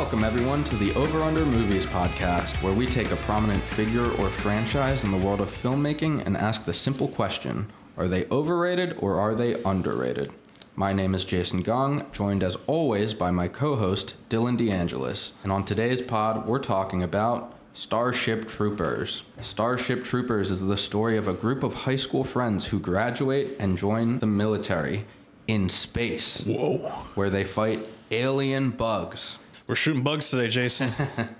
Welcome, everyone, to the Over Under Movies podcast, where we take a prominent figure or franchise in the world of filmmaking and ask the simple question, are they overrated or are they underrated? My name is Jason Gong, joined as always by my co-host, DeAngelis. And on today's pod, we're talking about Starship Troopers. Starship Troopers is the story of a group of high school friends who graduate and join the military in space. Whoa. Where they fight alien bugs. We're shooting bugs today, Jason.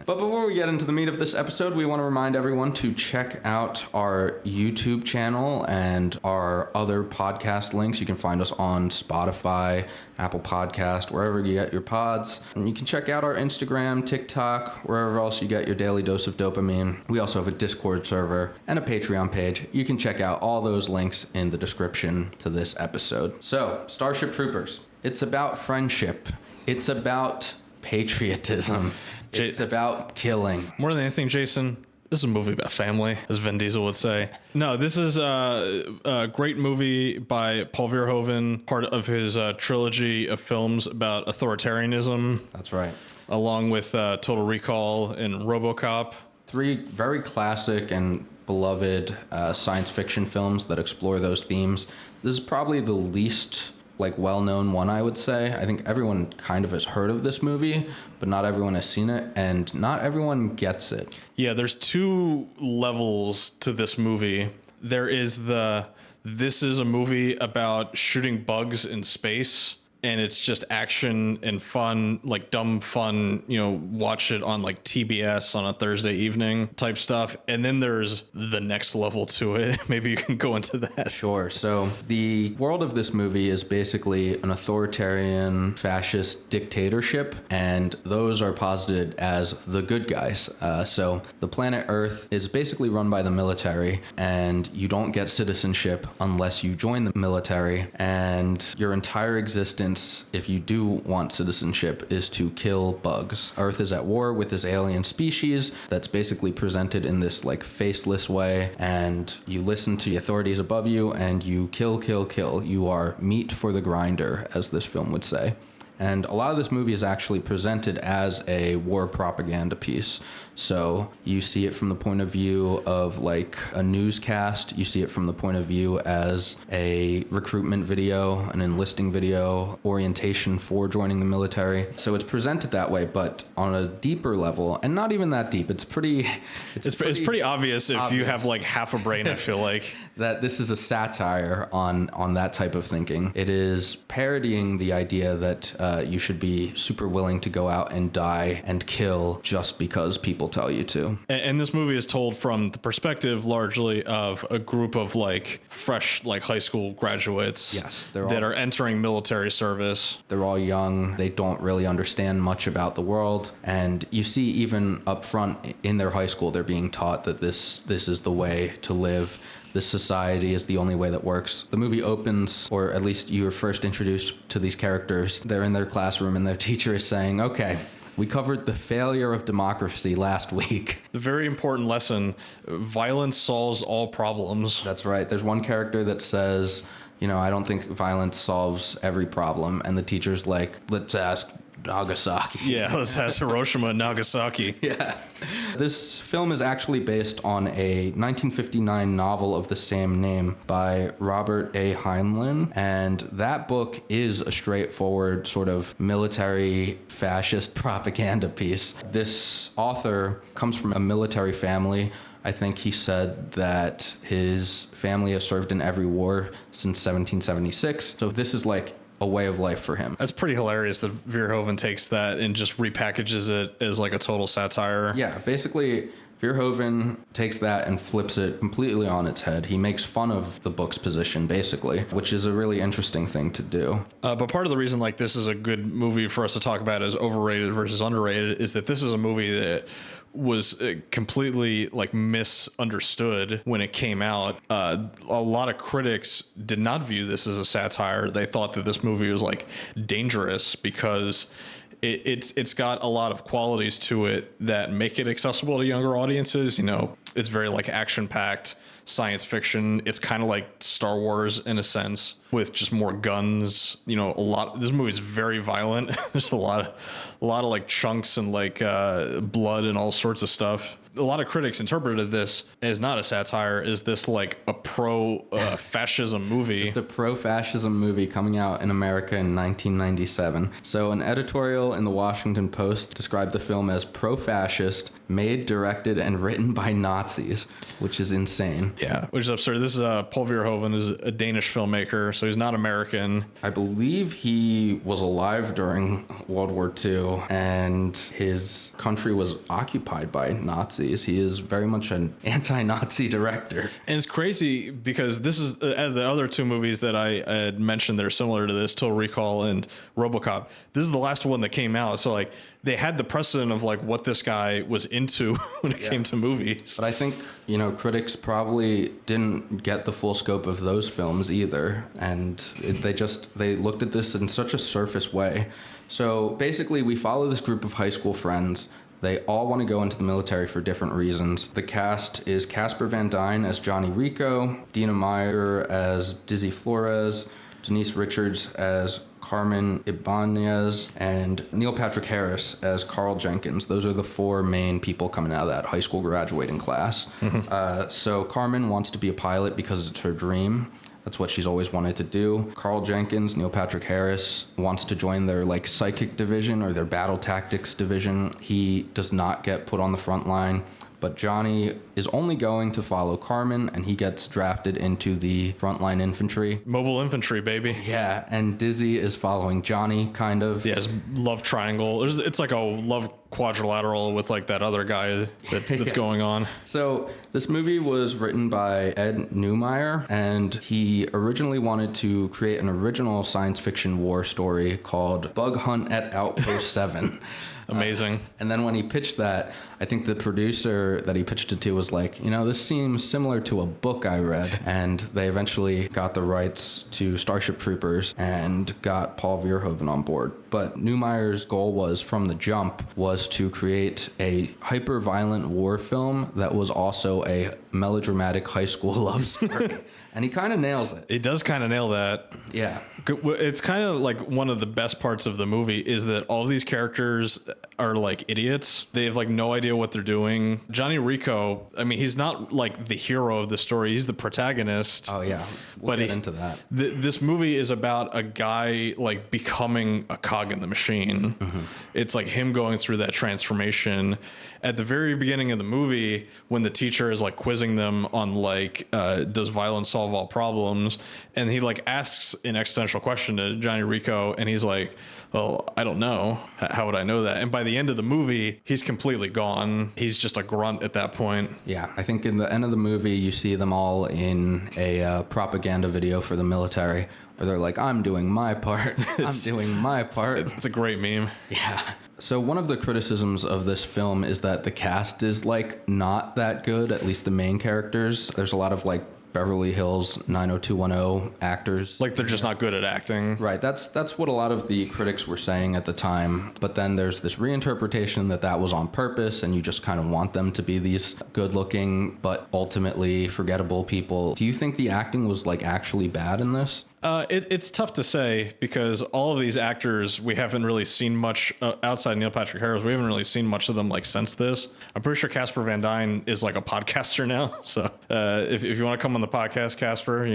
But before we get into the meat of this episode, we want to remind everyone to check out our YouTube channel and our other podcast links. You can find us on Spotify, Apple Podcast, wherever you get your pods. And you can check out our Instagram, TikTok, wherever else you get your daily dose of dopamine. We also have a Discord server and a Patreon page. You can check out all those links in the description to this episode. So, Starship Troopers. It's about friendship. It's about patriotism. It's about killing. More than anything, Jason, this is a movie about family, as Vin Diesel would say. No, this is a great movie by Paul Verhoeven, part of his trilogy of films about authoritarianism. That's right. Along with Total Recall and RoboCop. Three very classic and beloved science fiction films that explore those themes. This is probably the least well-known one, I would say. I think everyone kind of has heard of this movie, but not everyone has seen it, and not everyone gets it. Yeah, there's two levels to this movie. There is this is a movie about shooting bugs in space, and it's just action and fun, like dumb fun, watch it on like TBS on a Thursday evening type stuff. And then there's the next level to it. Maybe you can go into that. Sure. So the world of this movie is basically an authoritarian fascist dictatorship, and those are posited as the good guys. So the planet Earth is basically run by the military, and you don't get citizenship unless you join the military, and your entire existence, if you do want citizenship, is to kill bugs. Earth is at war with this alien species that's basically presented in this faceless way, and you listen to the authorities above you and you kill. You are meat for the grinder, as this film would say. And a lot of this movie is actually presented as a war propaganda piece. So you see it from the point of view of a newscast. You see it from the point of view as a recruitment video, an enlisting video, orientation for joining the military. So it's presented that way, but on a deeper level, and not even that deep. It's pretty obvious if you have half a brain, I feel like. That this is a satire on that type of thinking. It is parodying the idea that you should be super willing to go out and die and kill just because people tell you to. And this movie is told from the perspective largely of a group of fresh high school graduates. Yes, that are entering military service. They're all young. They don't really understand much about the world. And you see even up front in their high school, they're being taught that this is the way to live. This society is the only way that works. The movie opens, or at least you are first introduced to these characters. They're in their classroom and their teacher is saying, okay, we covered the failure of democracy last week. The very important lesson, violence solves all problems. That's right. There's one character that says, I don't think violence solves every problem. And the teacher's like, let's ask Nagasaki. Yeah, let's ask Hiroshima and Nagasaki. Yeah. This film is actually based on a 1959 novel of the same name by Robert A. Heinlein, and that book is a straightforward sort of military fascist propaganda piece. This author comes from a military family. I think he said that his family has served in every war since 1776. So this is a way of life for him. That's pretty hilarious that Verhoeven takes that and just repackages it as a total satire. Yeah, basically Verhoeven takes that and flips it completely on its head. He makes fun of the book's position, basically, which is a really interesting thing to do. But part of the reason this is a good movie for us to talk about as overrated versus underrated is that this is a movie that was completely misunderstood when it came out. A lot of critics did not view this as a satire. They thought that this movie was dangerous because it's got a lot of qualities to it that make it accessible to younger audiences. You know, it's very like action packed science fiction. It's kind of like Star Wars in a sense, with just more guns. You know, this movie is very violent. There's a lot of like chunks and like blood and all sorts of stuff. A lot of critics interpreted this as not a satire, is this like a pro-fascism movie. Just a pro-fascism movie coming out in America in 1997. So an editorial in the Washington Post described the film as pro-fascist, made, directed, and written by Nazis, which is insane. Yeah, which is absurd. This is Paul Verhoeven, is a Danish filmmaker, so he's not American. I believe he was alive during World War II, and his country was occupied by Nazis. He is very much an anti-Nazi director. And it's crazy because this is the other two movies that I had mentioned that are similar to this, Total Recall and RoboCop. This is the last one that came out. So like they had the precedent of like what this guy was into when it came to movies. But I think, you know, critics probably didn't get the full scope of those films either. And they looked at this in such a surface way. So basically we follow this group of high school friends. They all want to go into the military for different reasons. The cast is Casper Van Dien as Johnny Rico, Dina Meyer as Dizzy Flores, Denise Richards as Carmen Ibanez, and Neil Patrick Harris as Carl Jenkins. Those are the four main people coming out of that high school graduating class. So Carmen wants to be a pilot because it's her dream. That's what she's always wanted to do. Carl Jenkins, Neil Patrick Harris, wants to join their like psychic division or their battle tactics division. He does not get put on the front line, but Johnny is only going to follow Carmen, and he gets drafted into the frontline infantry. Mobile infantry, baby. Yeah, and Dizzy is following Johnny, kind of. Yeah, it's love triangle. It's like a love quadrilateral with like that other guy that's going on. So this movie was written by Ed Neumeyer, and he originally wanted to create an original science fiction war story called Bug Hunt at Outpost 7. Amazing. And then when he pitched that, I think the producer that he pitched it to was like, you know, this seems similar to a book I read. And they eventually got the rights to Starship Troopers and got Paul Verhoeven on board. But Neumeyer's goal was, from the jump, was to create a hyper-violent war film that was also a melodramatic high school love story. And he kind of nails it. He does kind of nail that. Yeah. It's kind of like one of the best parts of the movie is that all of these characters are like idiots. They have like no idea what they're doing. Johnny Rico, I mean, he's not like the hero of the story. He's the protagonist. Oh, yeah. We'll get into that. This movie is about a guy like becoming a cog in the machine. It's like him going through that transformation. At the very beginning of the movie, when the teacher is like quizzing them on like, does violence solve all problems? And he like asks an existential question to Johnny Rico, and he's like, well, I don't know. How would I know that? And by the end of the movie, he's completely gone. He's just a grunt at that point. Yeah, I think in the end of the movie, you see them all in a propaganda video for the military, where they're like, I'm doing my part. I'm doing my part. It's a great meme. Yeah. So one of the criticisms of this film is that the cast is like not that good, at least the main characters. There's a lot of like Beverly Hills 90210 actors. Like they're just not good at acting. Right. That's what a lot of the critics were saying at the time. But then there's this reinterpretation that was on purpose, and you just kind of want them to be these good-looking but ultimately forgettable people. Do you think the acting was like actually bad in this? It's tough to say because all of these actors, we haven't really seen much outside Neil Patrick Harris. We haven't really seen much of them like since this. I'm pretty sure Casper Van Dien is like a podcaster now. So if you want to come on the podcast, Casper,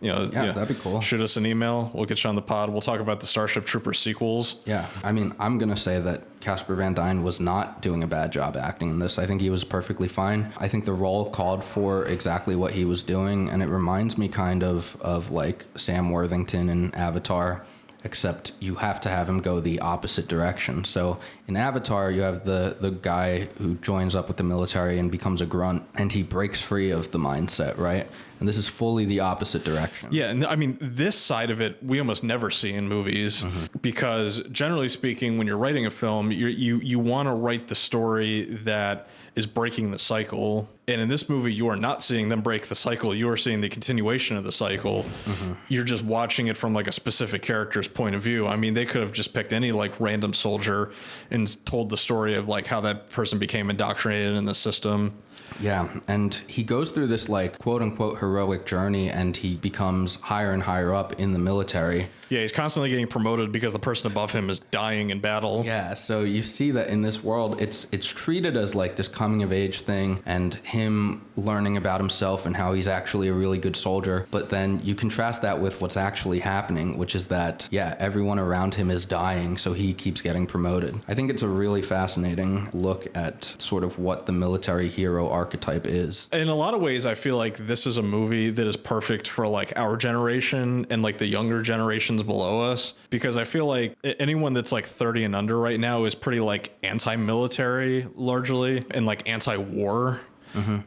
yeah, that'd be cool. Shoot us an email. We'll get you on the pod. We'll talk about the Starship Troopers sequels. Yeah. I mean, I'm going to say that Casper Van Dien was not doing a bad job acting in this. I think he was perfectly fine. I think the role called for exactly what he was doing, and it reminds me kind of like Sam Worthington in Avatar, except you have to have him go the opposite direction. So in Avatar, you have the guy who joins up with the military and becomes a grunt, and he breaks free of the mindset, right? And this is fully the opposite direction. Yeah, and I mean, this side of it, we almost never see in movies because generally speaking, when you're writing a film, you want to write the story that is breaking the cycle. And in this movie, you are not seeing them break the cycle. You are seeing the continuation of the cycle. You're just watching it from like a specific character's point of view. I mean, they could have just picked any like random soldier and told the story of like how that person became indoctrinated in the system. Yeah, and he goes through this like quote unquote heroic journey, and he becomes higher and higher up in the military. Yeah, he's constantly getting promoted because the person above him is dying in battle. Yeah, so you see that in this world, it's treated as like this coming of age thing, and him learning about himself and how he's actually a really good soldier. But then you contrast that with what's actually happening, which is that, yeah, everyone around him is dying, so he keeps getting promoted. I think it's a really fascinating look at sort of what the military hero archetype is. In a lot of ways, I feel like this is a movie that is perfect for like our generation and like the younger generations below us, because I feel like anyone that's like 30 and under right now is pretty like anti-military largely and like anti-war.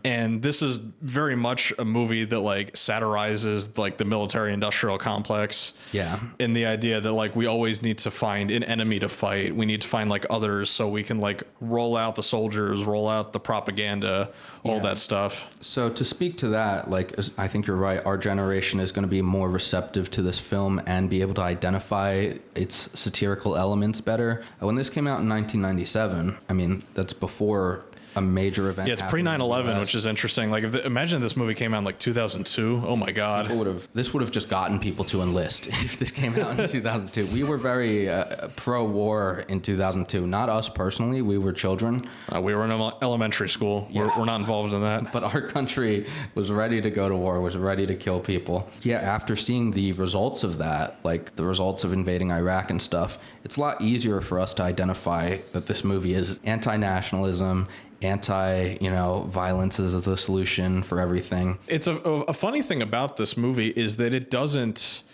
And this is very much a movie that like satirizes like the military industrial complex. Yeah. And the idea that like we always need to find an enemy to fight. We need to find like others so we can like roll out the soldiers, roll out the propaganda, all that stuff. So to speak to that, like, I think you're right. Our generation is going to be more receptive to this film and be able to identify its satirical elements better. When this came out in 1997, I mean, that's before a major event. Yeah, it's pre 9/11, which is interesting. Like, imagine this movie came out in like 2002. Oh my God. This would have just gotten people to enlist if this came out in 2002. We were very pro-war in 2002. Not us personally. We were children. We were in elementary school. Yeah. We're not involved in that. But our country was ready to go to war, was ready to kill people. Yeah, after seeing the results of that, like the results of invading Iraq and stuff, it's a lot easier for us to identify that this movie is anti-nationalism, violence is the solution for everything. It's a funny thing about this movie is that it doesn't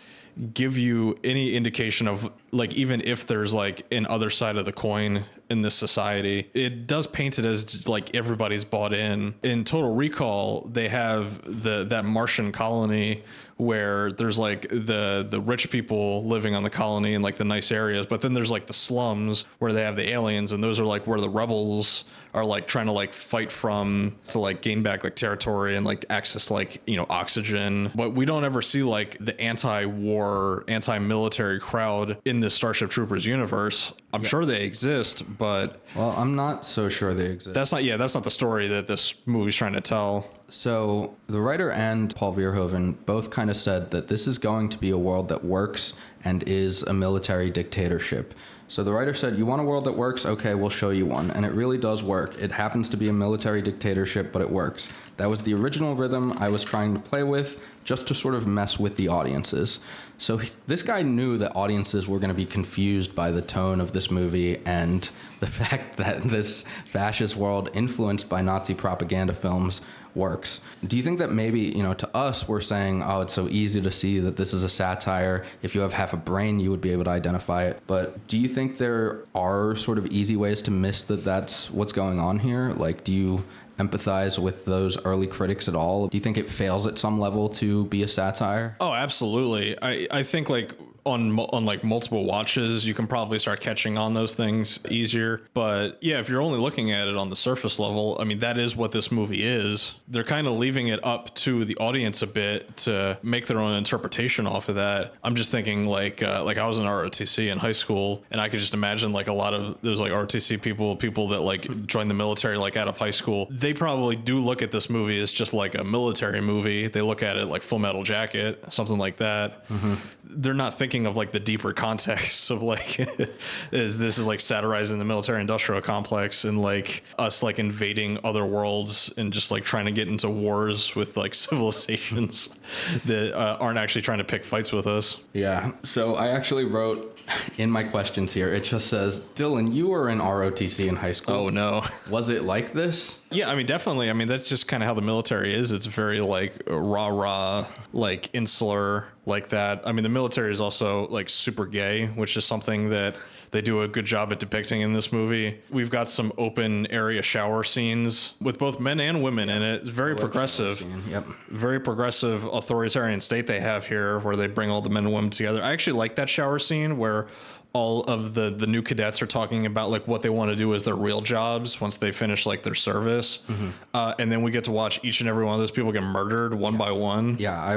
give you any indication of like, even if there's like an other side of the coin in this society, it does paint it as like everybody's bought in. In Total Recall, they have that Martian colony where there's like the rich people living on the colony in like the nice areas, but then there's like the slums where they have the aliens, and those are like where the rebels are like trying to like fight from to like gain back like territory and like access like, oxygen. But we don't ever see like the anti-war, anti-military crowd in this Starship Troopers universe. I'm sure they exist, but well, I'm not so sure they exist. That's not the story that this movie's trying to tell. So the writer and Paul Verhoeven both kind of said that this is going to be a world that works and is a military dictatorship. So the writer said, you want a world that works? Okay, we'll show you one. And it really does work. It happens to be a military dictatorship, but it works. That was the original rhythm I was trying to play with, just to sort of mess with the audiences. So this guy knew that audiences were going to be confused by the tone of this movie and the fact that this fascist world influenced by Nazi propaganda films works. Do you think that maybe, to us, we're saying, oh, it's so easy to see that this is a satire. If you have half a brain, you would be able to identify it. But do you think there are sort of easy ways to miss that that's what's going on here? Like, do you empathize with those early critics at all? Do you think it fails at some level to be a satire? Oh, absolutely. I think like on like multiple watches, you can probably start catching on those things easier. But yeah, if you're only looking at it on the surface level, I mean, that is what this movie is. They're kind of leaving it up to the audience a bit to make their own interpretation off of that. I'm just thinking like I was in ROTC in high school, and I could just imagine like a lot of those like ROTC people that like joined the military like out of high school. They probably do look at this movie as just like a military movie. They look at it like Full Metal Jacket, something like that. Mm-hmm. They're not thinking of like the deeper context of like this is like satirizing the military industrial complex and like us like invading other worlds and just like trying to get into wars with like civilizations that aren't actually trying to pick fights with us. Yeah. So I actually wrote in my questions here, it just says, Dylan, you were in ROTC in high school. Oh no. Was it like this? Yeah, I mean, definitely. I mean, that's just kind of how the military is. It's very like rah, like insular like that. I mean, the military is also like super gay, which is something that they do a good job at depicting in this movie. We've got some open area shower scenes with both men and women in it. It's very progressive. Yep. Very progressive authoritarian state they have here where they bring all the men and women together. I actually like that shower scene where all of the new cadets are talking about like what they want to do as their real jobs once they finish like their service. And then we get to watch each and every one of those people get murdered one by one. Yeah, I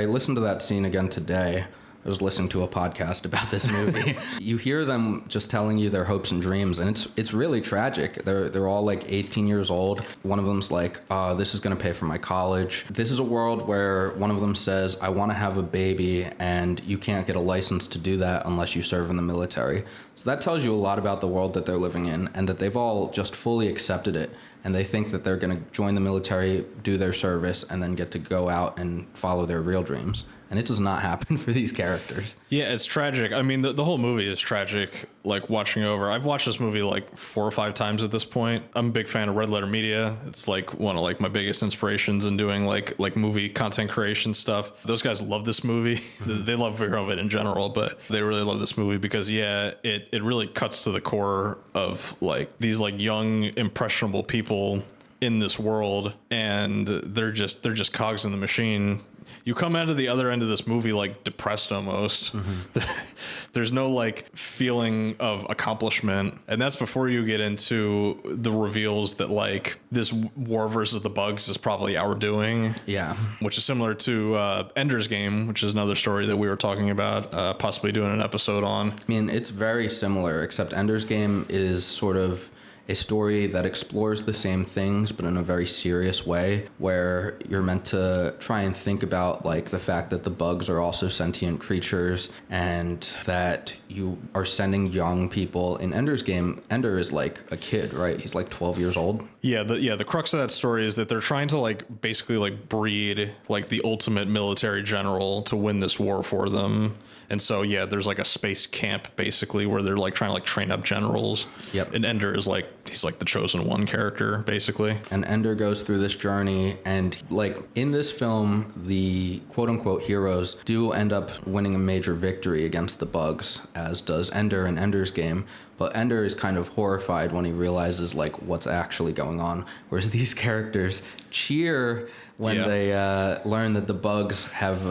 listened to that scene again today. I was listening to a podcast about this movie. You hear them just telling you their hopes and dreams, and it's really tragic. They're all like 18 years old. One of them's like, this is going to pay for my college. This is a world where one of them says, I want to have a baby, and you can't get a license to do that unless you serve in the military. So that tells you a lot about the world that they're living in, and that they've all just fully accepted it. And they think that they're going to join the military, do their service, and then get to go out and follow their real dreams. And it does not happen for these characters. Yeah, it's tragic. I mean, the whole movie is tragic, like watching over. I've watched this movie like 4 or 5 times at this point. I'm a big fan of Red Letter Media. It's like one of like my biggest inspirations in doing like movie content creation stuff. Those guys love this movie. They love Verhoeven in general, but they really love this movie because, yeah, it really cuts to the core of like these like young, impressionable people in this world, and they're just cogs in the machine. You come out of the other end of this movie like depressed almost. There's no like feeling of accomplishment, and that's before you get into the reveals that like this war versus the bugs is probably our doing. Yeah, which is similar to Ender's Game, which is another story that we were talking about, possibly doing an episode on. I mean, it's very similar, except Ender's Game is sort of a story that explores the same things, but in a very serious way, where you're meant to try and think about like the fact that the bugs are also sentient creatures, and that you are sending young people. In Ender's Game, Ender is like a kid, right? He's like 12 years old. Yeah, the crux of that story is that they're trying to like basically like breed like the ultimate military general to win this war for them. And so, yeah, there's like a space camp basically where they're like trying to like train up generals. Yep. And Ender is like, he's like the chosen one character basically. And Ender goes through this journey, and like in this film, the quote unquote heroes do end up winning a major victory against the bugs, as does Ender in Ender's Game. But Ender is kind of horrified when he realizes like what's actually going on, whereas these characters cheer when they learn that the bugs have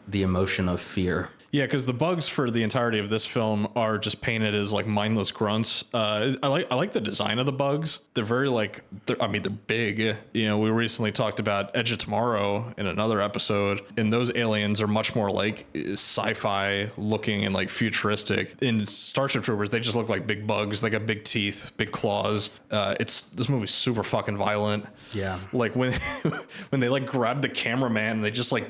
the emotion of fear. Yeah, because the bugs for the entirety of this film are just painted as like mindless grunts. I like the design of the bugs. They're very like, they're big. You know, we recently talked about Edge of Tomorrow in another episode, and those aliens are much more like sci-fi looking and like futuristic. In Starship Troopers, they just look like big bugs. They got big teeth, big claws. This movie's super fucking violent. Yeah. Like when they like grab the cameraman and they just like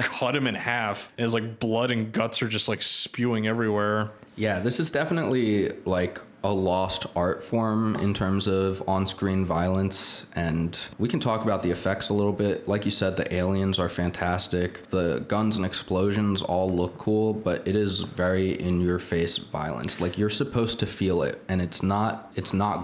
cut him in half, and it's like blood and guts are just like spewing everywhere. Yeah, this is definitely like a lost art form in terms of on-screen violence, and we can talk about the effects a little bit. Like you said, the aliens are fantastic. The guns and explosions all look cool, but it is very in-your-face violence. Like, you're supposed to feel it, and it's not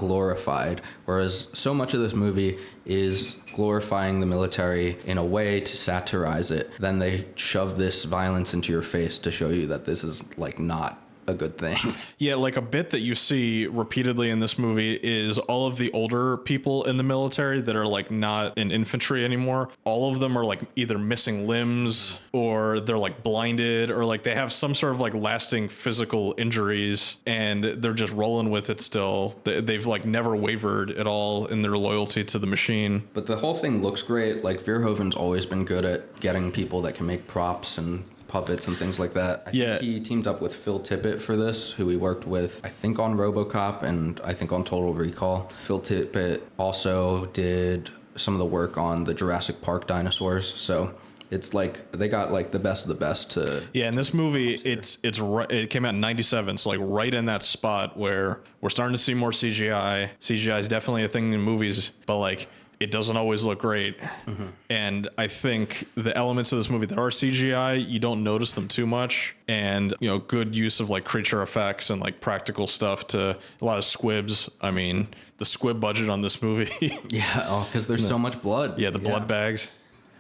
glorified, whereas so much of this movie is glorifying the military in a way to satirize it. Then they shove this violence into your face to show you that this is like not a good thing. Yeah, like a bit that you see repeatedly in this movie is all of the older people in the military that are like not in infantry anymore. All of them are like either missing limbs, or they're like blinded, or like they have some sort of like lasting physical injuries, and they're just rolling with it still. They've like never wavered at all in their loyalty to the machine. But the whole thing looks great. Like, Verhoeven's always been good at getting people that can make props and puppets and things like that. I think he teamed up with Phil Tippett for this, who he worked with, I think, on RoboCop and I think on Total Recall. Phil Tippett also did some of the work on the Jurassic Park dinosaurs, so it's like they got like the best of the best to. Yeah, in this movie, it came out in '97, so like right in that spot where we're starting to see more CGI. CGI is definitely a thing in movies, but like, it doesn't always look great. Mm-hmm. And I think the elements of this movie that are CGI, you don't notice them too much. And, you know, good use of like creature effects and like practical stuff to a lot of squibs. I mean, the squib budget on this movie. Yeah, because there's so much blood. Yeah, the blood bags.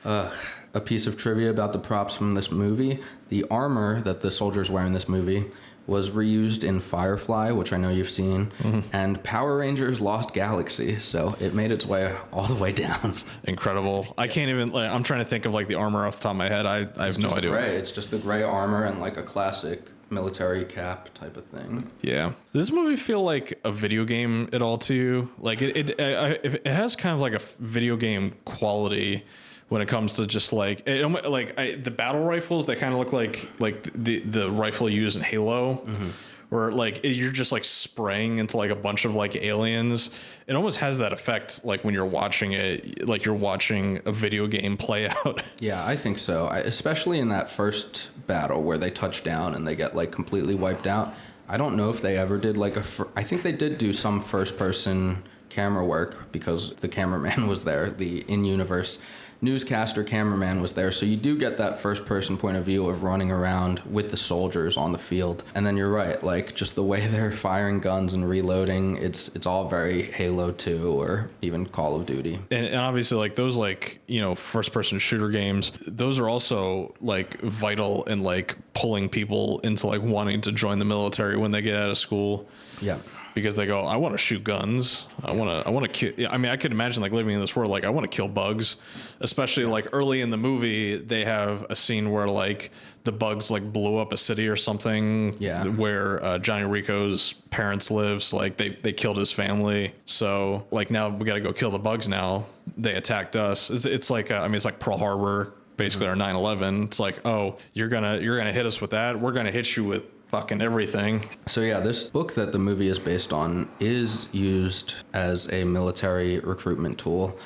A piece of trivia about the props from this movie: the armor that the soldiers wear in this movie was reused in Firefly, which I know you've seen, and Power Rangers Lost Galaxy, so it made its way all the way down. Incredible. I can't even, like, I'm trying to think of like the armor off the top of my head. I have no idea. Gray. It's just the gray armor and like a classic military cap type of thing. Yeah. Does this movie feel like a video game at all to you? Like it has kind of like a video game quality when it comes to just like the battle rifles. They kind of look like the rifle used in Halo. Mm-hmm. Where like you're just like spraying into like a bunch of like aliens. It almost has that effect like when you're watching it, like you're watching a video game play out. Yeah, I think so. Especially in that first battle where they touch down and they get like completely wiped out. I don't know if they ever did like I think they did do some first person camera work because the cameraman was there, the in-universe newscaster cameraman was there, so you do get that first person point of view of running around with the soldiers on the field. And then you're right, like just the way they're firing guns and reloading, it's all very Halo 2 or even Call of Duty. And obviously like those like, you know, first person shooter games, those are also like vital in like pulling people into like wanting to join the military when they get out of school. Yeah. Because they go, I want to shoot guns. I want to kill. I mean, I could imagine like living in this world. Like, I want to kill bugs, especially like early in the movie. They have a scene where like the bugs like blew up a city or something. Yeah. Where Johnny Rico's parents lives. Like they killed his family. So like now we got to go kill the bugs. Now they attacked us. It's like I mean, it's like Pearl Harbor, basically, or 9/11. It's like, oh, you're gonna hit us with that. We're gonna hit you with fucking everything. So yeah, this book that the movie is based on is used as a military recruitment tool.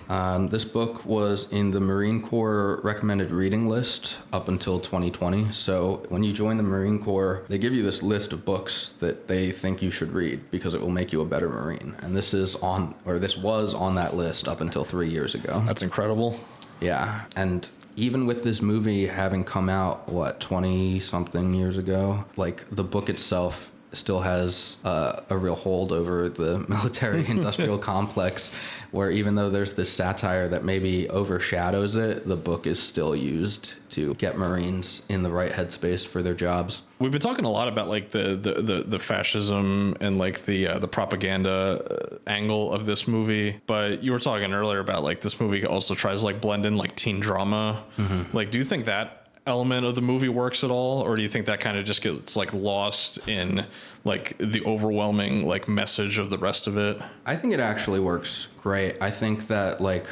Yeah. This book was in the Marine Corps recommended reading list up until 2020. So when you join the Marine Corps, they give you this list of books that they think you should read because it will make you a better Marine. And this was on that list up until 3 years ago. That's incredible. Yeah. And even with this movie having come out, 20 something years ago, like the book itself still has a real hold over the military industrial complex, where even though there's this satire that maybe overshadows it, the book is still used to get Marines in the right headspace for their jobs. We've been talking a lot about like the fascism and like the propaganda angle of this movie, but you were talking earlier about like this movie also tries to like blend in like teen drama. Mm-hmm. Like, do you think that element of the movie works at all, or do you think that kind of just gets like lost in like the overwhelming like message of the rest of it? I think it actually works great. I think that like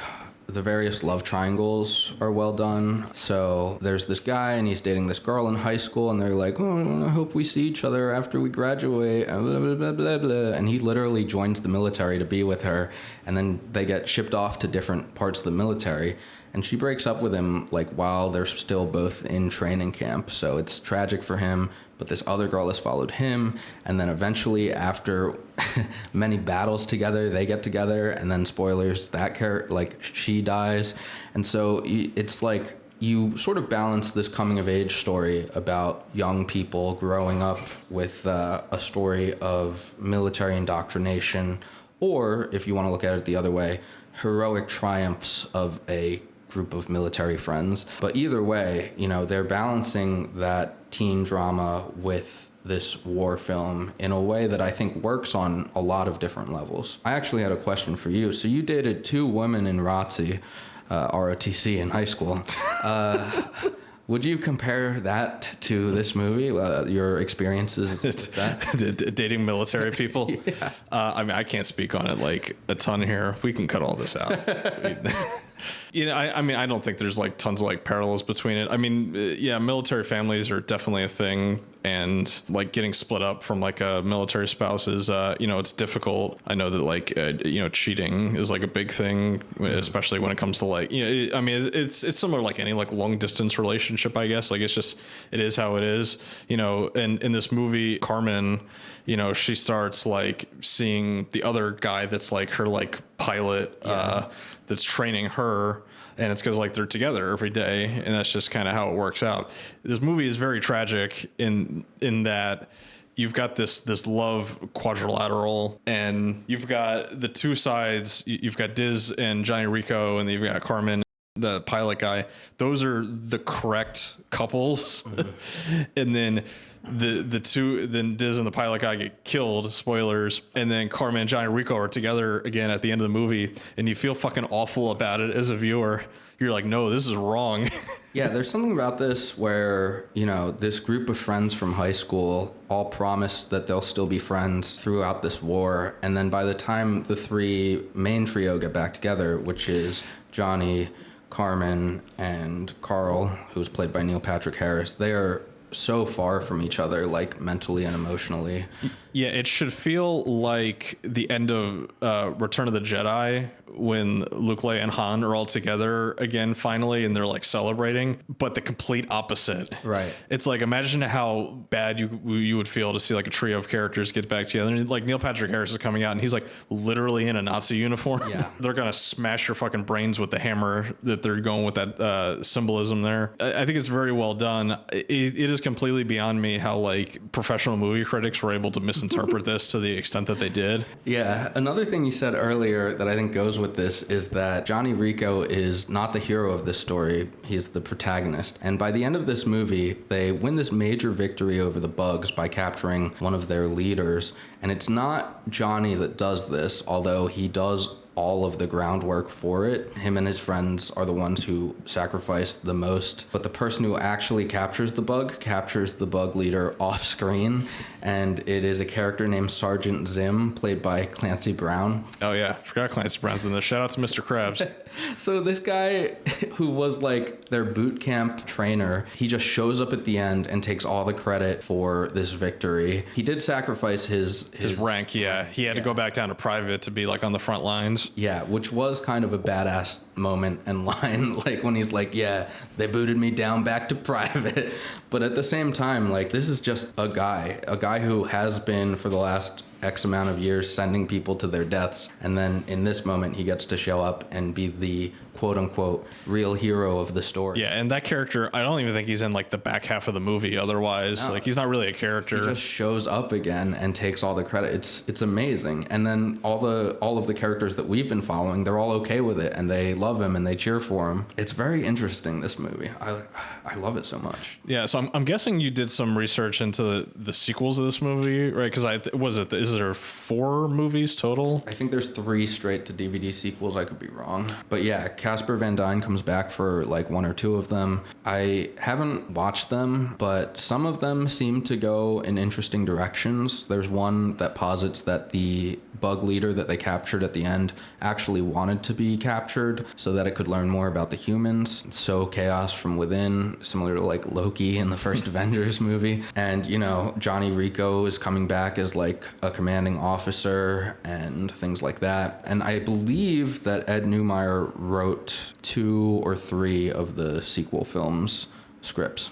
the various love triangles are well done. So there's this guy and he's dating this girl in high school, and they're like, oh, I hope we see each other after we graduate, blah, blah, blah, blah, blah. And he literally joins the military to be with her, and then they get shipped off to different parts of the military. And she breaks up with him like while they're still both in training camp. So it's tragic for him, but this other girl has followed him. And then eventually, after many battles together, they get together. And then spoilers, she dies. And so it's like you sort of balance this coming of age story about young people growing up with a story of military indoctrination, or if you want to look at it the other way, heroic triumphs of a group of military friends. But either way, you know, they're balancing that teen drama with this war film in a way that I think works on a lot of different levels. I actually had a question for you. So you dated 2 women in ROTC in high school. Would you compare that to this movie, your experiences with that? Dating military people? Yeah. I mean, I can't speak on it like a ton here. We can cut all this out. You know, I mean, I don't think there's like tons of like parallels between it. I mean, yeah, military families are definitely a thing, and like getting split up from like a military spouse is, you know, it's difficult. I know that like, you know, cheating is like a big thing, especially when it comes to like, you know, I mean, it's similar like any like long distance relationship, I guess. Like, it's just, it is how it is, you know. And in this movie, Carmen, you know, she starts like seeing the other guy that's like her like pilot, that's training her, and it's because like they're together every day, and that's just kind of how it works out. This movie is very tragic in that you've got this love quadrilateral, and you've got the two sides. You've got Diz and Johnny Rico, and then you've got Carmen the pilot guy, those are the correct couples. And then then Diz and the pilot guy get killed, spoilers, and then Carmen and Johnny Rico are together again at the end of the movie, and you feel fucking awful about it as a viewer. You're like, no, this is wrong. Yeah, there's something about this where, you know, this group of friends from high school all promised that they'll still be friends throughout this war, and then by the time the three main trio get back together, which is Johnny, Carmen, and Carl, who's played by Neil Patrick Harris, they are so far from each other, like mentally and emotionally. Yeah, it should feel like the end of Return of the Jedi, when Luke, Leia, and Han are all together again finally, and they're like celebrating, but the complete opposite. Right. It's like, imagine how bad you would feel to see like a trio of characters get back together. And like Neil Patrick Harris is coming out, and he's like literally in a Nazi uniform. Yeah. They're gonna smash your fucking brains with the hammer that they're going with that symbolism there. I think it's very well done. It is completely beyond me how like professional movie critics were able to misinterpret this to the extent that they did. Yeah. Another thing you said earlier that I think goes with this is that Johnny Rico is not the hero of this story. He's the protagonist. And by the end of this movie, they win this major victory over the bugs by capturing one of their leaders. And it's not Johnny that does this, although he does all of the groundwork for it. Him and his friends are the ones who sacrifice the most. But the person who actually captures the bug leader off screen. And it is a character named Sergeant Zim, played by Clancy Brown. Oh yeah, forgot Clancy Brown's in this. Shout out to Mr. Krabs. So this guy who was like their boot camp trainer, he just shows up at the end and takes all the credit for this victory. He did sacrifice his rank, yeah. He had to go back down to private to be like on the front lines. Yeah, which was kind of a badass moment and line, like when he's like, yeah, they booted me down back to private. But at the same time, like, this is just a guy who has been for the last X amount of years sending people to their deaths. And then in this moment, he gets to show up and be the quote unquote real hero of the story. Yeah, and that character, I don't even think he's in like the back half of the movie otherwise. No. Like, he's not really a character. He just shows up again and takes all the credit. It's amazing. And then all of the characters that we've been following, they're all okay with it and they love him and they cheer for him. It's very interesting, this movie. I love it so much. Yeah, so I'm guessing you did some research into the sequels of this movie, right? Because is there 4 movies total? I think there's 3 straight to DVD sequels. I could be wrong. But yeah, Casper Van Dien comes back for like 1 or 2 of them. I haven't watched them, but some of them seem to go in interesting directions. There's one that posits that the bug leader that they captured at the end actually wanted to be captured so that it could learn more about the humans. Sow chaos from within, similar to like Loki in the first Avengers movie. And, you know, Johnny Rico is coming back as like a commanding officer and things like that. And I believe that Ed Neumeyer wrote 2 or 3 of the sequel films' scripts.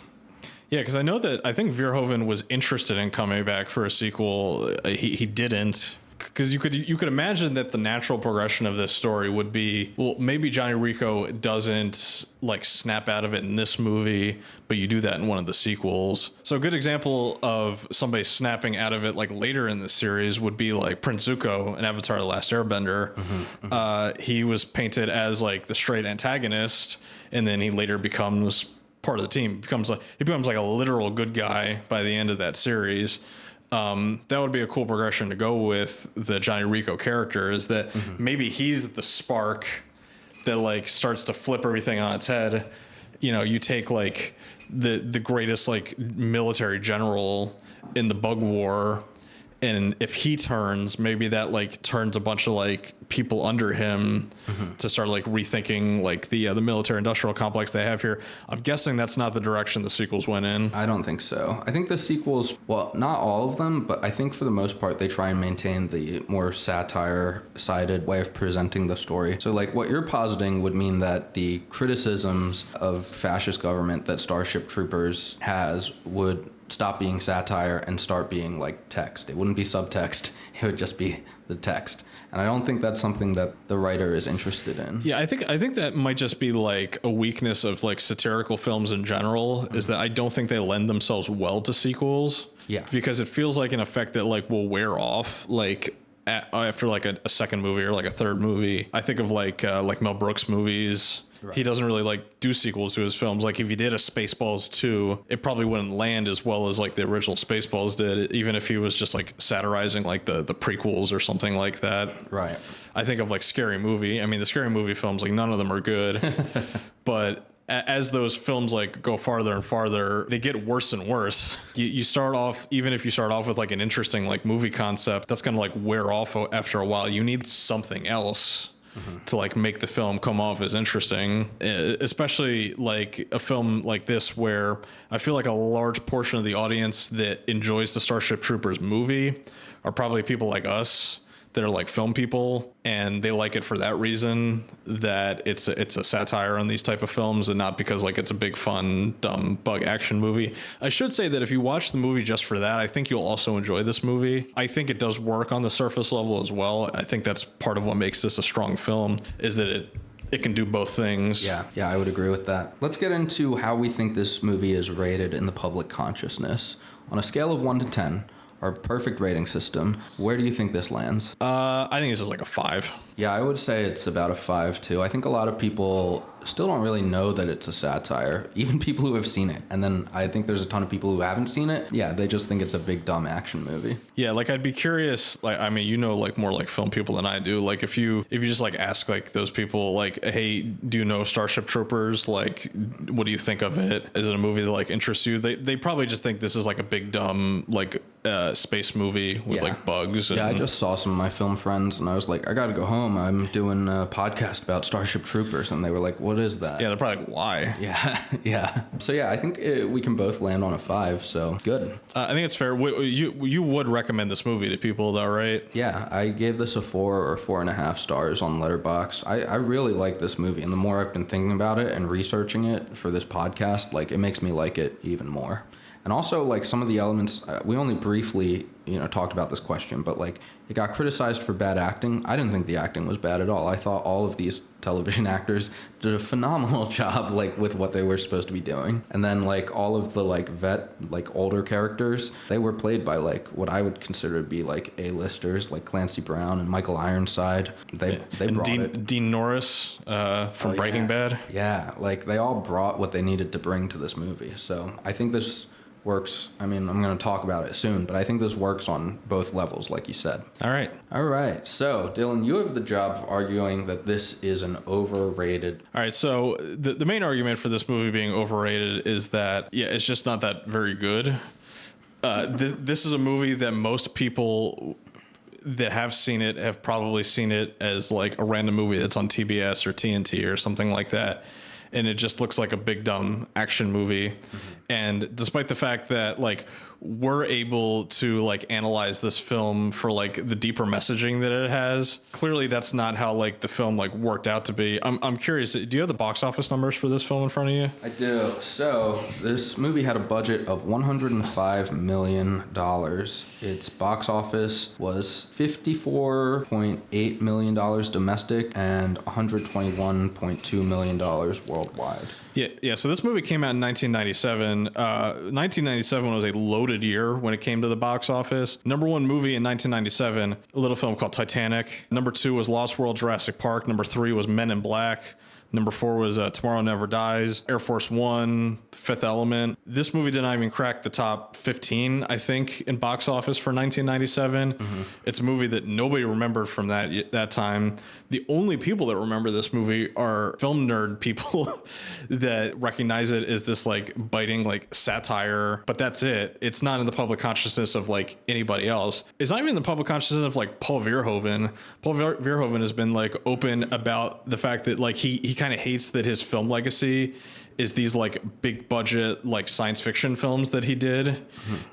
Yeah, because I think Verhoeven was interested in coming back for a sequel. He didn't. Because you could imagine that the natural progression of this story would be, well, maybe Johnny Rico doesn't like snap out of it in this movie, but you do that in one of the sequels. So a good example of somebody snapping out of it like later in the series would be like Prince Zuko in Avatar: The Last Airbender. He was painted as like the straight antagonist, and then he later becomes part of the team. He becomes like a literal good guy by the end of that series. That would be a cool progression to go with the Johnny Rico character, is that maybe he's the spark that like starts to flip everything on its head. You know, you take like the greatest like military general in the bug war, and if he turns, maybe that like turns a bunch of like people under him to start like rethinking like the military industrial complex they have here. I'm guessing that's not the direction the sequels went in. I don't think so. I think the sequels, well, not all of them, but I think for the most part they try and maintain the more satire-sided way of presenting the story. So like what you're positing would mean that the criticisms of fascist government that Starship Troopers has would stop being satire and start being like text. It wouldn't be subtext. It would just be the text. And I don't think that's something that the writer is interested in. Yeah, I think that might just be like a weakness of like satirical films in general, is that I don't think they lend themselves well to sequels. Yeah. Because it feels like an effect that like will wear off like after like a second movie or like a third movie. I think of like Mel Brooks movies He doesn't really like do sequels to his films. Like if he did a Spaceballs 2, it probably wouldn't land as well as like the original Spaceballs did, even if he was just like satirizing like the prequels or something like that. Right. I think of like Scary Movie. I mean, the Scary Movie films, like none of them are good, but as those films like go farther and farther, they get worse and worse. You start off, even if you start off with like an interesting like movie concept, that's gonna like wear off after a while. You need something else to like make the film come off as interesting, especially like a film like this where I feel like a large portion of the audience that enjoys the Starship Troopers movie are probably people like us that are like film people, and they like it for that reason, that it's a satire on these type of films and not because like it's a big fun dumb bug action movie. I should say that if you watch the movie just for that, I think you'll also enjoy this movie. I think it does work on the surface level as well. I think that's part of what makes this a strong film, is that it can do both things. Yeah, I would agree with that. Let's get into how we think this movie is rated in the public consciousness. On a scale of 1 to 10, our perfect rating system, where do you think this lands? I think this is like a 5. Yeah, I would say it's about a 5 too. I think a lot of people still don't really know that it's a satire, even people who have seen it. And then I think there's a ton of people who haven't seen it. Yeah, they just think it's a big dumb action movie. Yeah, like I'd be curious, like I mean, you know, like more like film people than I do. Like if you just like ask like those people like, hey, do you know Starship Troopers? Like, what do you think of it? Is it a movie that like interests you? They probably just think this is like a big dumb like space movie with like bugs. Yeah, I just saw some of my film friends and I was like, I gotta go home. I'm doing a podcast about Starship Troopers, and they were like, what is that? Yeah, they're probably like, why? Yeah. So yeah, I think we can both land on a 5, so good. I think it's fair. You would recommend this movie to people though, right? Yeah, I gave this a 4 or 4.5 stars on Letterboxd. I really like this movie, and the more I've been thinking about it and researching it for this podcast, like it makes me like it even more. And also, like, some of the elements, we only briefly, talked about this question, but, like, it got criticized for bad acting. I didn't think the acting was bad at all. I thought all of these television actors did a phenomenal job, like, with what they were supposed to be doing. And then, like, all of the, like, older characters, they were played by, like, what I would consider to be, like, A-listers, like Clancy Brown and Michael Ironside. They brought it. Dean Norris from Breaking Bad. Yeah, like, they all brought what they needed to bring to this movie. So I think this works. I mean, I'm going to talk about it soon, but I think this works on both levels, like you said. All right. So, Dylan, you have the job of arguing that this is an overrated. All right. So the main argument for this movie being overrated is that, it's just not that very good. This is a movie that most people that have seen it have probably seen it as like a random movie that's on TBS or TNT or something like that. And it just looks like a big dumb action movie. And despite the fact that like we're able to like analyze this film for like the deeper messaging that it has, clearly that's not how like the film like worked out to be. I'm curious, do you have the box office numbers for this film in front of you? I do. So this movie had a budget of $105 million. Its box office was $54.8 million domestic and $121.2 million worldwide. Yeah. So this movie came out in 1997. 1997 was a loaded year when it came to the box office. Number one movie in 1997, a little film called Titanic. Number 2 was Lost World Jurassic Park. Number 3 was Men in Black. Number 4 was Tomorrow Never Dies, Air Force One, Fifth Element. This movie did not even crack the top 15, I think, in box office for 1997. It's a movie that nobody remembered from that time. The only people that remember this movie are film nerd people that recognize it as this like biting like satire, but that's it. It's not in the public consciousness of like anybody else. It's not even in the public consciousness of like Paul Verhoeven. Paul Verhoeven has been like open about the fact that like he kind of hates that his film legacy is these like big budget like science fiction films that he did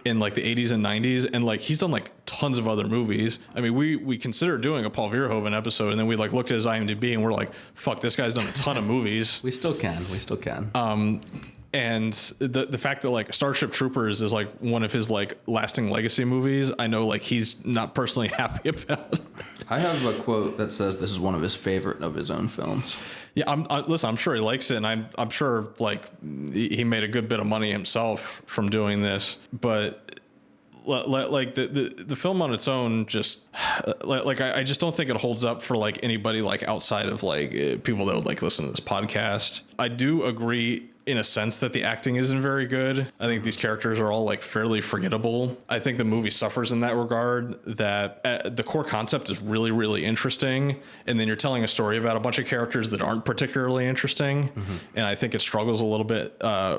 in like the 80s and 90s, and like he's done like tons of other movies. I mean, we considered doing a Paul Verhoeven episode, and then we like looked at his IMDb and we're like, fuck, this guy's done a ton of movies. We still can. And the fact that like Starship Troopers is like one of his like lasting legacy movies, I know like he's not personally happy about. I have a quote that says this is one of his favorite of his own films. Yeah, listen, I'm sure he likes it, and I'm sure like he made a good bit of money himself from doing this. But like the film on its own just like I just don't think it holds up for like anybody like outside of like people that would like listen to this podcast. I do agree in a sense that the acting isn't very good. I think these characters are all like fairly forgettable. I think the movie suffers in that regard, that the core concept is really, really interesting. And then you're telling a story about a bunch of characters that aren't particularly interesting. And I think it struggles a little bit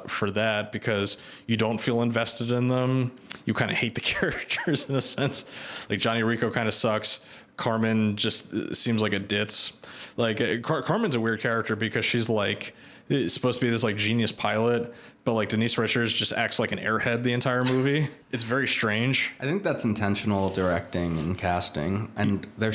for that because you don't feel invested in them. You kind of hate the characters in a sense. Like Johnny Rico kind of sucks. Carmen just seems like a ditz. Like Carmen's a weird character because she's like, it's supposed to be this like genius pilot, but like Denise Richards just acts like an airhead the entire movie. It's very strange. I think that's intentional directing and casting, and they're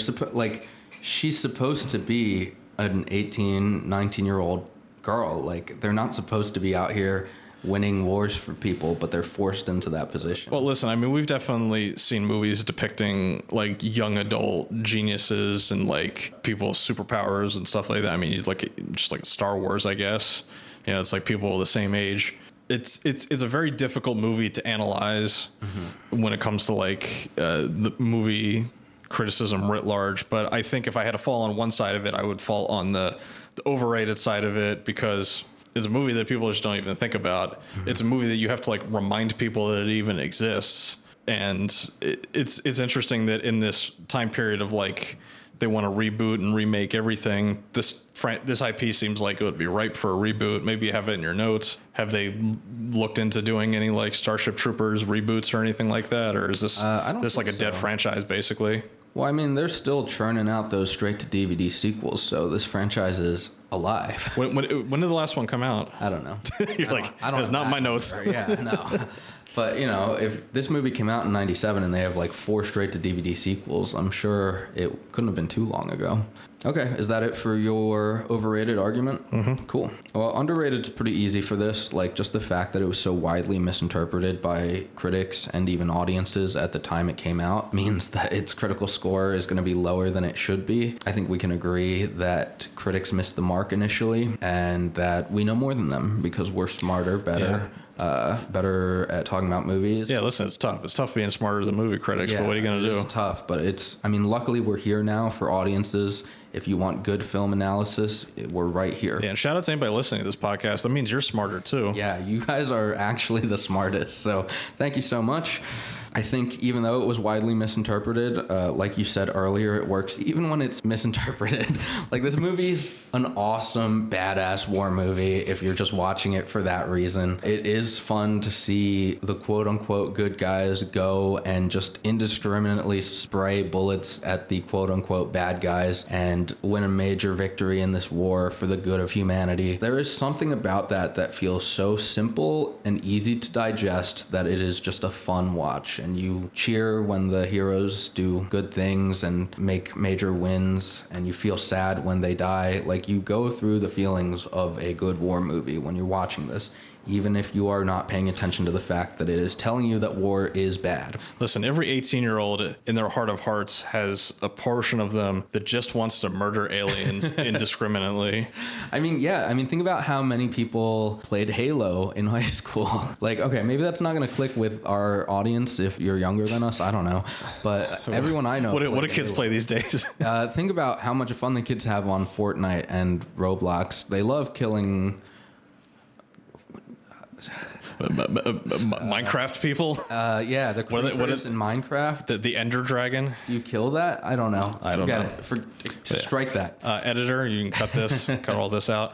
she's supposed to be an 18, 19-year-old girl. Like, they're not supposed to be out here winning wars for people, but they're forced into that position. Well, listen, I mean, we've definitely seen movies depicting like young adult geniuses and like people's superpowers and stuff like that. I mean, like just like Star Wars, I guess. You know, it's like people the same age. It's a very difficult movie to analyze when it comes to like the movie criticism writ large. But I think if I had to fall on one side of it, I would fall on the overrated side of it, because it's a movie that people just don't even think about. It's a movie that you have to like remind people that it even exists. And it's interesting that in this time period of like, they want to reboot and remake everything, this IP seems like it would be ripe for a reboot. Maybe you have it in your notes. Have they looked into doing any like Starship Troopers reboots or anything like that? Or is this like a dead franchise basically? Well, I mean, they're still churning out those straight-to-DVD sequels, so this franchise is alive. When did the last one come out? I don't know. You're it's not my notes. Yeah, no. But, you know, if this movie came out in 97 and they have like 4 straight-to-DVD sequels, I'm sure it couldn't have been too long ago. Okay, is that it for your overrated argument? Mm-hmm. Cool. Well, underrated's pretty easy for this. Like, just the fact that it was so widely misinterpreted by critics and even audiences at the time it came out means that its critical score is going to be lower than it should be. I think we can agree that critics missed the mark initially, and that we know more than them because we're smarter, better. Better at talking about movies. Yeah, listen, it's tough. It's tough being smarter than movie critics, but what are you going to do? It's tough, but luckily we're here now for audiences. If you want good film analysis, we're right here. Yeah, and shout out to anybody listening to this podcast. That means you're smarter too. Yeah, you guys are actually the smartest. So thank you so much. I think even though it was widely misinterpreted, like you said earlier, it works even when it's misinterpreted. Like, this movie's an awesome, badass war movie if you're just watching it for that reason. It is fun to see the quote-unquote good guys go and just indiscriminately spray bullets at the quote-unquote bad guys and win a major victory in this war for the good of humanity. There is something about that feels so simple and easy to digest that it is just a fun watch. And you cheer when the heroes do good things and make major wins, and you feel sad when they die. Like, you go through the feelings of a good war movie when you're watching this, even if you are not paying attention to the fact that it is telling you that war is bad. Listen, every 18-year-old in their heart of hearts has a portion of them that just wants to murder aliens indiscriminately. I mean, think about how many people played Halo in high school. Like, okay, maybe that's not going to click with our audience if you're younger than us. I don't know. But everyone I know... What do kids play these days? Think about how much fun the kids have on Fortnite and Roblox. They love killing... Minecraft people? Yeah, the creepers in Minecraft. The Ender Dragon? You kill that? I don't know. I don't know. Strike that. Editor, you can cut all this out.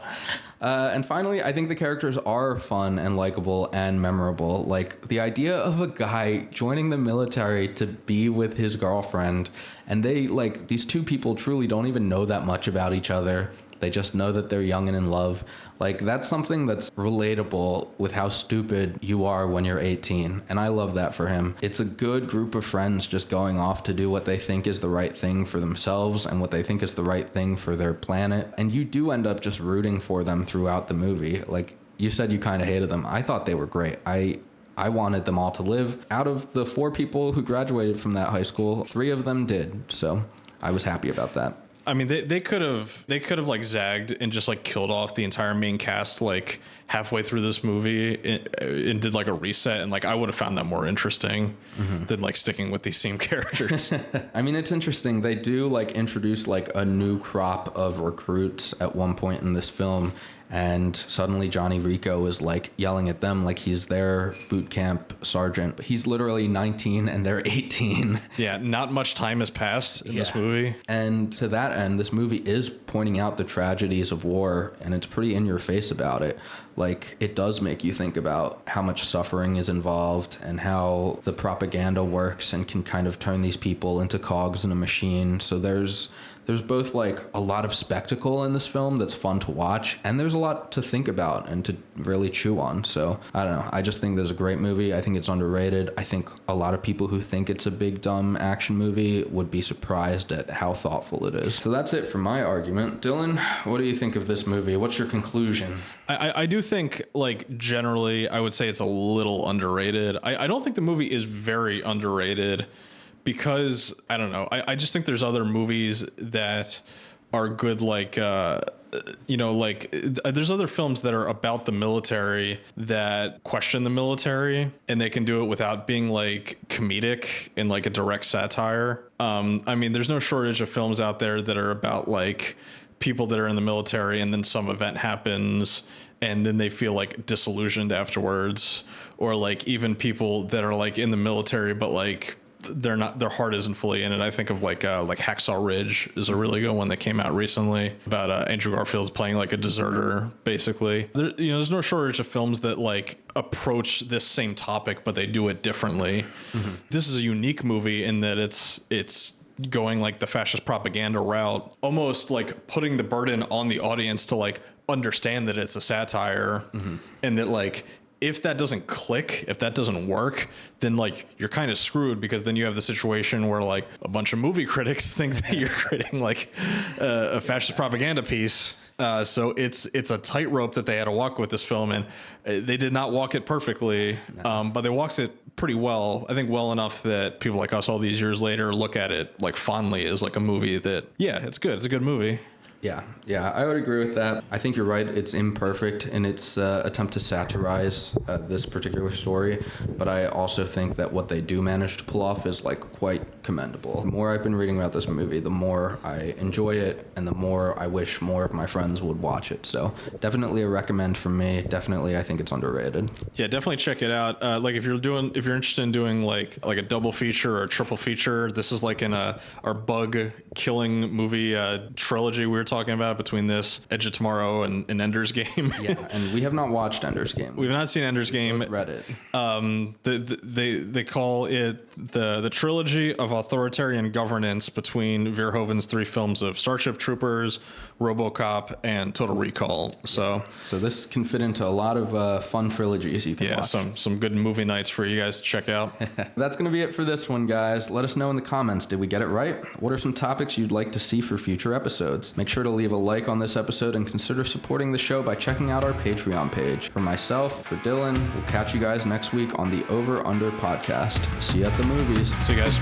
And finally, I think the characters are fun and likable and memorable. Like, the idea of a guy joining the military to be with his girlfriend, and these two people truly don't even know that much about each other. They just know that they're young and in love. Like, that's something that's relatable with how stupid you are when you're 18. And I love that for him. It's a good group of friends just going off to do what they think is the right thing for themselves and what they think is the right thing for their planet. And you do end up just rooting for them throughout the movie. Like, you said you kind of hated them. I thought they were great. I wanted them all to live. Out of the 4 people who graduated from that high school, 3 of them did. So I was happy about that. I mean, they could have like zagged and just like killed off the entire main cast like halfway through this movie and did like a reset, and like I would have found that more interesting than like sticking with these same characters. I mean, it's interesting. They do like introduce like a new crop of recruits at one point in this film, and suddenly Johnny Rico is like yelling at them like he's their boot camp sergeant. He's literally 19 and they're 18. Yeah, not much time has passed in this movie. And to that end, this movie is pointing out the tragedies of war, and it's pretty in your face about it. Like, it does make you think about how much suffering is involved and how the propaganda works and can kind of turn these people into cogs in a machine. So there's both like a lot of spectacle in this film that's fun to watch, and there's a lot to think about and to really chew on. So I don't know. I just think there's a great movie. I think it's underrated. I think a lot of people who think it's a big dumb action movie would be surprised at how thoughtful it is. So that's it for my argument. Dylan, what do you think of this movie? What's your conclusion? I do think, like, generally, I would say it's a little underrated. I don't think the movie is very underrated because, I don't know, I just think there's other movies that are good, like, there's other films that are about the military that question the military, and they can do it without being, like, comedic and, like, a direct satire. I mean, there's no shortage of films out there that are about, like, people that are in the military and then some event happens and then they feel like disillusioned afterwards, or like even people that are like in the military but like they're not, their heart isn't fully in it. I think of like Hacksaw Ridge is a really good one that came out recently about Andrew Garfield's playing like a deserter basically. There's no shortage of films that like approach this same topic but they do it differently. This is a unique movie in that it's going like the fascist propaganda route, almost like putting the burden on the audience to like understand that it's a satire, and that like if that doesn't click, if that doesn't work, then like you're kind of screwed, because then you have the situation where like a bunch of movie critics think that you're creating like a fascist propaganda piece. So it's a tightrope that they had to walk with this film, and they did not walk it perfectly, but they walked it pretty well. I think well enough that people like us all these years later look at it like fondly as like a movie that, yeah, it's good. It's a good movie. Yeah, I would agree with that. I think you're right. It's imperfect in its attempt to satirize this particular story, but I also think that what they do manage to pull off is like quite commendable. The more I've been reading about this movie, the more I enjoy it, and the more I wish more of my friends would watch it. So definitely a recommend from me. Definitely, I think it's underrated. Yeah, definitely check it out. Like if you're interested in doing like a double feature or a triple feature, this is like in our bug killing movie trilogy we were talking about between this, Edge of Tomorrow, and Ender's Game. Yeah, and we have not watched Ender's Game. We've not seen Ender's Game. We've read it. They call it the trilogy of authoritarian governance between Verhoeven's three films of Starship Troopers, RoboCop, and Total Recall. So this can fit into a lot of fun trilogies you can watch. some good movie nights for you guys to check out. That's going to be it for this one, guys. Let us know in the comments. Did we get it right? What are some topics you'd like to see for future episodes? Make sure to leave a like on this episode and consider supporting the show by checking out our Patreon page. For myself, for Dylan, we'll catch you guys next week on the Over Under podcast. See you at the movies. See you guys.